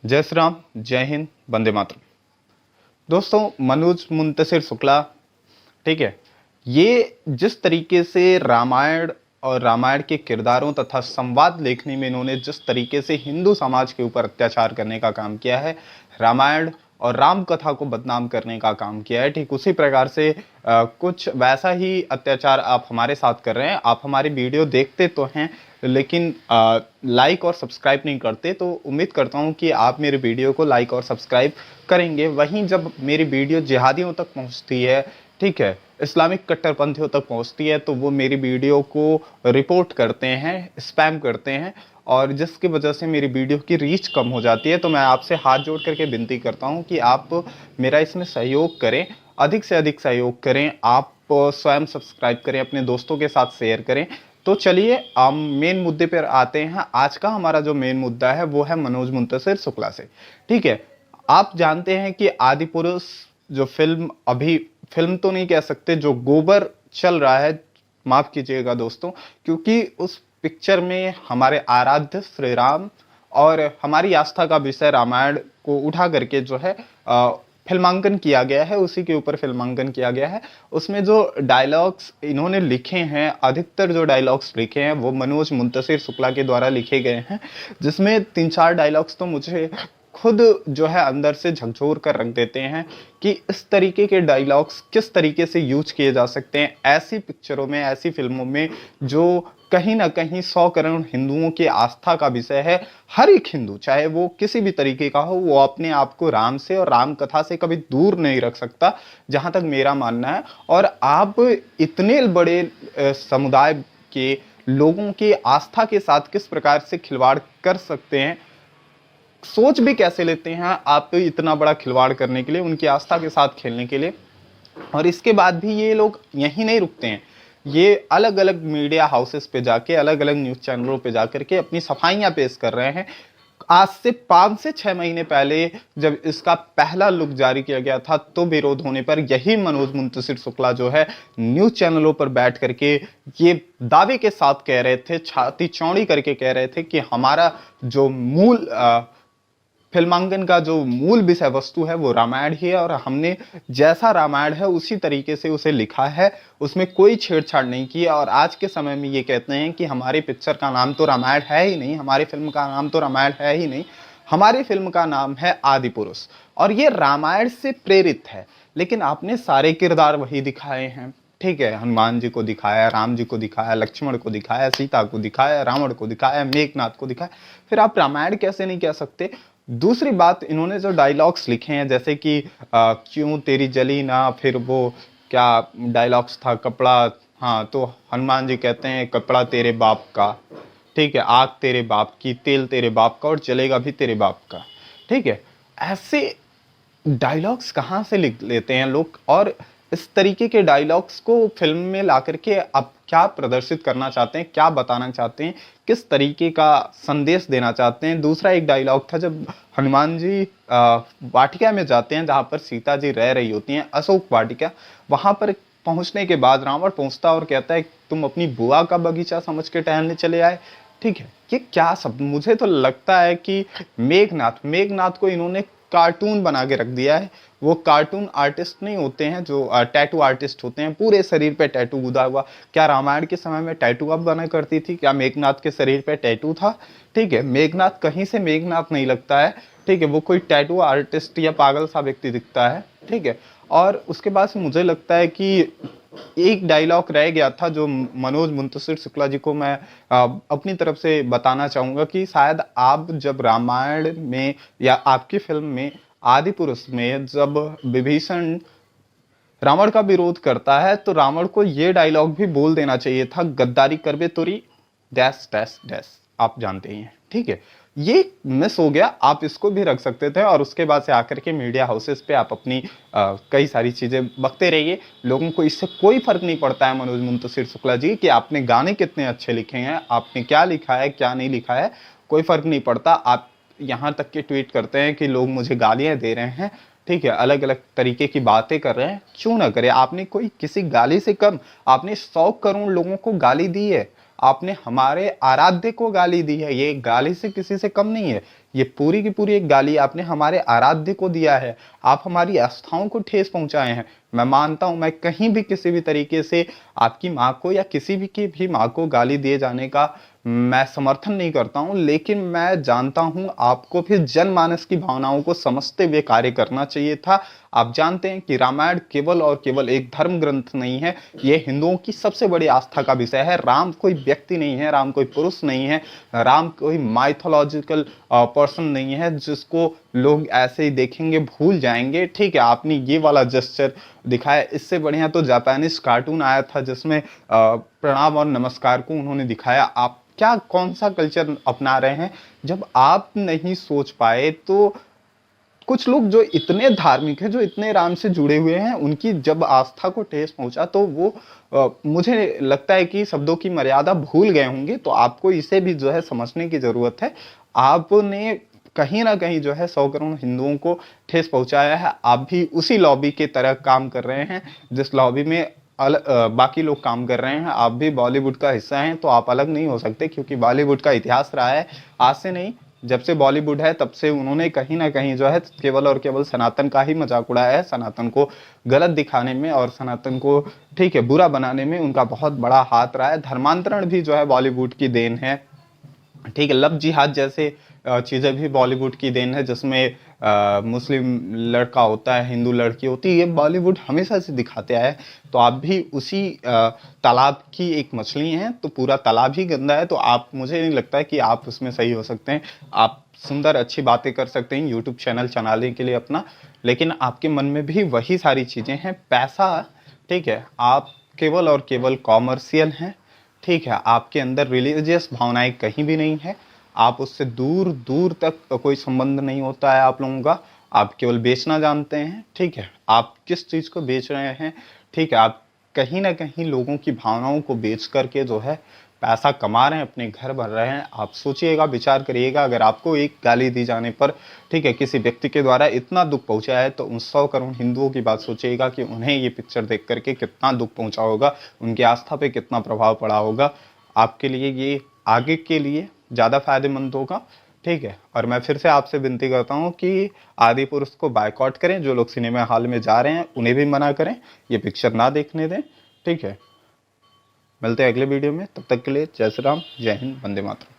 जय श्री राम, जय हिंद, वंदे मातरम। दोस्तों, मनोज मुंतशिर शुक्ला, ठीक है, ये जिस तरीके से रामायण और रामायण के किरदारों तथा संवाद लेखनी में इन्होंने जिस तरीके से हिंदू समाज के ऊपर अत्याचार करने का काम किया है, रामायण और राम कथा को बदनाम करने का काम किया है, ठीक उसी प्रकार से कुछ वैसा ही अत्याचार आप हमारे साथ कर रहे हैं। आप हमारी वीडियो देखते तो हैं, लेकिन लाइक और सब्सक्राइब नहीं करते। तो उम्मीद करता हूं कि आप मेरे वीडियो को लाइक और सब्सक्राइब करेंगे। वहीं जब मेरी वीडियो जिहादियों तक पहुंचती है, ठीक है, इस्लामिक कट्टरपंथियों तक पहुंचती है, तो वो मेरी वीडियो को रिपोर्ट करते हैं, स्पैम करते हैं, और जिसकी वजह से मेरी वीडियो की रीच कम हो जाती है। तो मैं आपसे हाथ जोड़ करके विनती करता हूं कि आप मेरा इसमें सहयोग करें, अधिक से अधिक सहयोग करें। आप स्वयं सब्सक्राइब करें, अपने दोस्तों के साथ शेयर करें। तो चलिए हम मेन मुद्दे पर आते हैं। आज का हमारा जो मेन मुद्दा है वो है मनोज मुंतशिर शुक्ला से, ठीक है। आप जानते हैं कि आदि पुरुष जो फिल्म, अभी फिल्म तो नहीं कह सकते, जो गोबर चल रहा है, माफ कीजिएगा दोस्तों, क्योंकि उस पिक्चर में हमारे आराध्य श्री राम और हमारी आस्था का विषय रामायण को उठा करके जो है फिल्मांकन किया गया है, उसी के ऊपर फिल्मांकन किया गया है। उसमें जो डायलॉग्स इन्होंने लिखे हैं, अधिकतर जो डायलॉग्स लिखे हैं वो मनोज मुंतशिर शुक्ला के द्वारा लिखे गए हैं, जिसमें 3-4 डायलॉग्स तो मुझे खुद जो है अंदर से झकझोर कर रख देते हैं कि इस तरीके के डायलॉग्स किस तरीके से यूज किए जा सकते हैं ऐसी पिक्चरों में, ऐसी फिल्मों में जो कहीं ना कहीं 100 करोड़ हिंदुओं की आस्था का विषय है। हर एक हिंदू, चाहे वो किसी भी तरीके का हो, वो अपने आप को राम से और राम कथा से कभी दूर नहीं रख सकता, जहां तक मेरा मानना है। और आप इतने बड़े समुदाय के लोगों की आस्था के साथ किस प्रकार से खिलवाड़ कर सकते हैं, सोच भी कैसे लेते हैं आप इतना बड़ा खिलवाड़ करने के लिए, उनकी आस्था के साथ खेलने के लिए। और इसके बाद भी ये लोग यहीं नहीं रुकते हैं, ये अलग अलग मीडिया हाउसेस पे जाके, अलग अलग न्यूज चैनलों पे जाकर के अपनी सफाइयां पेश कर रहे हैं। आज से 5 से 6 महीने पहले जब इसका पहला लुक जारी किया गया था, तो विरोध होने पर यही मनोज मुंतशिर शुक्ला जो है न्यूज चैनलों पर बैठ करके ये दावे के साथ कह रहे थे, छाती चौड़ी करके कह रहे थे कि हमारा जो मूल फिल्मांकन का जो मूल विषय वस्तु है वो रामायण ही है, और हमने जैसा रामायण है उसी तरीके से उसे लिखा है, उसमें कोई छेड़छाड़ नहीं की। और आज के समय में ये कहते हैं कि हमारी पिक्चर का नाम तो रामायण है ही नहीं, हमारी फिल्म का नाम तो रामायण है ही नहीं, हमारी फिल्म का नाम है आदि पुरुष, और ये रामायण से प्रेरित है। लेकिन आपने सारे किरदार वही दिखाए हैं, ठीक है, हनुमान जी को दिखाया, राम जी को दिखाया, लक्ष्मण को दिखाया, सीता को दिखाया, रावण को दिखाया, मेघनाथ को दिखाया, फिर आप रामायण कैसे नहीं कह सकते। दूसरी बात, इन्होंने जो डायलॉग्स लिखे हैं, जैसे कि क्यों तेरी जली ना, फिर वो क्या डायलॉग्स था, कपड़ा, हाँ, तो हनुमान जी कहते हैं कपड़ा तेरे बाप का, ठीक है, आग तेरे बाप की, तेल तेरे बाप का, और चलेगा भी तेरे बाप का, ठीक है। ऐसे डायलॉग्स कहाँ से लिख लेते हैं लोग, और इस तरीके के डायलॉग्स को फिल्म में ला करके अब क्या प्रदर्शित करना चाहते हैं, क्या बताना चाहते हैं, किस तरीके का संदेश देना चाहते हैं। दूसरा एक डायलॉग था जब हनुमान जी वाटिका में जाते हैं जहां पर सीता जी रह रही होती हैं, अशोक वाटिका, वहां पर पहुंचने के बाद रावण पहुंचता और कहता है तुम अपनी बुआ का बगीचा समझ के टहलने चले आए, ठीक है। ये क्या सब, मुझे तो लगता है कि मेघनाथ को इन्होंने कार्टून बना के रख दिया है। वो कार्टून आर्टिस्ट नहीं होते हैं जो टैटू आर्टिस्ट होते हैं, पूरे शरीर पे टैटू गुदा हुआ। क्या रामायण के समय में टैटू अब बना करती थी? क्या मेघनाथ के शरीर पे टैटू था? ठीक है, मेघनाथ कहीं से मेघनाथ नहीं लगता है, ठीक है, वो कोई टैटू आर्टिस्ट या पागल सा व्यक्ति दिखता है, ठीक है। और उसके बाद से मुझे लगता है कि एक डायलॉग रह गया था जो मनोज मुंतशिर शुक्ला जी को मैं अपनी तरफ से बताना चाहूंगा कि शायद आप जब रामायण में या आपकी फिल्म में आदि पुरुष में जब विभीषण रावण का विरोध करता है, तो रावण को ये डायलॉग भी बोल देना चाहिए था, गद्दारी करबे तोरी डैश डैश डैश, आप जानते ही हैं, ठीक है। ये मिस हो गया, आप इसको भी रख सकते थे, और उसके बाद से आकर के मीडिया हाउसेस पे आप अपनी कई सारी चीजें बकते रहिए। लोगों को इससे कोई फर्क नहीं पड़ता है मनोज मुंतशिर शुक्ला जी कि आपने गाने कितने अच्छे लिखे हैं, आपने क्या लिखा है क्या नहीं लिखा है, कोई फर्क नहीं पड़ता। आप यहाँ तक के ट्वीट करते हैं कि लोग मुझे गालियां दे रहे हैं, ठीक है, अलग अलग तरीके की बातें कर रहे हैं, क्यों ना करे। आपने कोई किसी गाली से कम, आपने 100 करोड़ लोगों को गाली दी है, आपने हमारे आराध्य को गाली दी है, ये गाली से किसी से कम नहीं है। ये पूरी की पूरी एक गाली आपने हमारे आराध्य को दिया है। आप हमारी आस्थाओं को ठेस पहुंचाए हैं। मैं मानता हूं, मैं कहीं भी किसी भी तरीके से आपकी माँ को या किसी भी की भी माँ को गाली दिए जाने का मैं समर्थन नहीं करता हूं, लेकिन मैं जानता हूं आपको फिर जनमानस की भावनाओं को समझते हुए कार्य करना चाहिए था। आप जानते हैं कि रामायण केवल और केवल एक धर्म ग्रंथ नहीं है, ये हिंदुओं की सबसे बड़ी आस्था का विषय है। राम कोई व्यक्ति नहीं है, राम कोई पुरुष नहीं है, राम कोई माइथोलॉजिकल पर्सन नहीं है जिसको लोग ऐसे ही देखेंगे भूल जाएंगे। ठीक है, आपने ये वाला जेस्चर दिखाया, इससे बढ़िया तो जापानीज कार्टून आया था जिसमें प्रणाम और नमस्कार को उन्होंने दिखाया। आप क्या कौन सा कल्चर अपना रहे हैं? जब आप नहीं सोच पाए तो कुछ लोग जो इतने धार्मिक हैं, जो इतने राम से जुड़े हुए हैं, उनकी जब आस्था को ठेस पहुंचा तो वो मुझे लगता है कि शब्दों की मर्यादा भूल गए होंगे। तो आपको इसे भी जो है समझने की जरूरत है। आपने कहीं ना कहीं जो है 100 करोड़ हिंदुओं को ठेस पहुंचाया है। आप भी उसी लॉबी के तरह काम कर रहे हैं जिस लॉबी में बाकी लोग काम कर रहे हैं। आप भी बॉलीवुड का हिस्सा हैं, तो आप अलग नहीं हो सकते, क्योंकि बॉलीवुड का इतिहास रहा है, आज से नहीं, जब से बॉलीवुड है तब से उन्होंने कहीं ना कहीं जो है केवल और केवल सनातन का ही मजाक उड़ाया है। सनातन को गलत दिखाने में और सनातन को ठीक है बुरा बनाने में उनका बहुत बड़ा हाथ रहा है। धर्मांतरण भी जो है बॉलीवुड की देन है। ठीक है, लव जिहाद जैसे चीज़ें भी बॉलीवुड की देन है, जिसमें मुस्लिम लड़का होता है, हिंदू लड़की होती है, ये बॉलीवुड हमेशा से दिखाते आया है। तो आप भी उसी तालाब की एक मछली हैं, तो पूरा तालाब ही गंदा है। तो आप, मुझे नहीं लगता है कि आप उसमें सही हो सकते हैं। आप सुंदर अच्छी बातें कर सकते हैं यूट्यूब चैनल चलाने के लिए अपना, लेकिन आपके मन में भी वही सारी चीज़ें हैं, पैसा। ठीक है, आप केवल और केवल कॉमर्शियल हैं। ठीक है, आपके अंदर रिलीजियस भावनाएं कहीं भी नहीं है। आप उससे दूर दूर तक कोई संबंध नहीं होता है आप लोगों का। आप केवल बेचना जानते हैं। ठीक है, आप किस चीज़ को बेच रहे हैं? ठीक है, आप कहीं ना कहीं लोगों की भावनाओं को बेच करके जो है पैसा कमा रहे हैं, अपने घर भर रहे हैं। आप सोचिएगा, विचार करिएगा, अगर आपको एक गाली दी जाने पर ठीक है किसी व्यक्ति के द्वारा इतना दुख पहुंचा है, तो उन 100 करोड़ हिंदुओं की बात सोचिएगा कि उन्हें ये पिक्चर देख करके कितना दुख पहुंचा होगा, उनकी आस्था पे कितना प्रभाव पड़ा होगा। आपके लिए ये आगे के लिए ज़्यादा फायदेमंद होगा। ठीक है, और मैं फिर से आपसे विनती करता हूँ कि आदि पुरुष को बायकॉट करें। जो लोग सिनेमा हॉल में जा रहे हैं उन्हें भी मना करें, ये पिक्चर ना देखने दें। ठीक है, मिलते हैं अगले वीडियो में, तब तक के लिए जय श्री राम, जय हिंद, वंदे मातरम।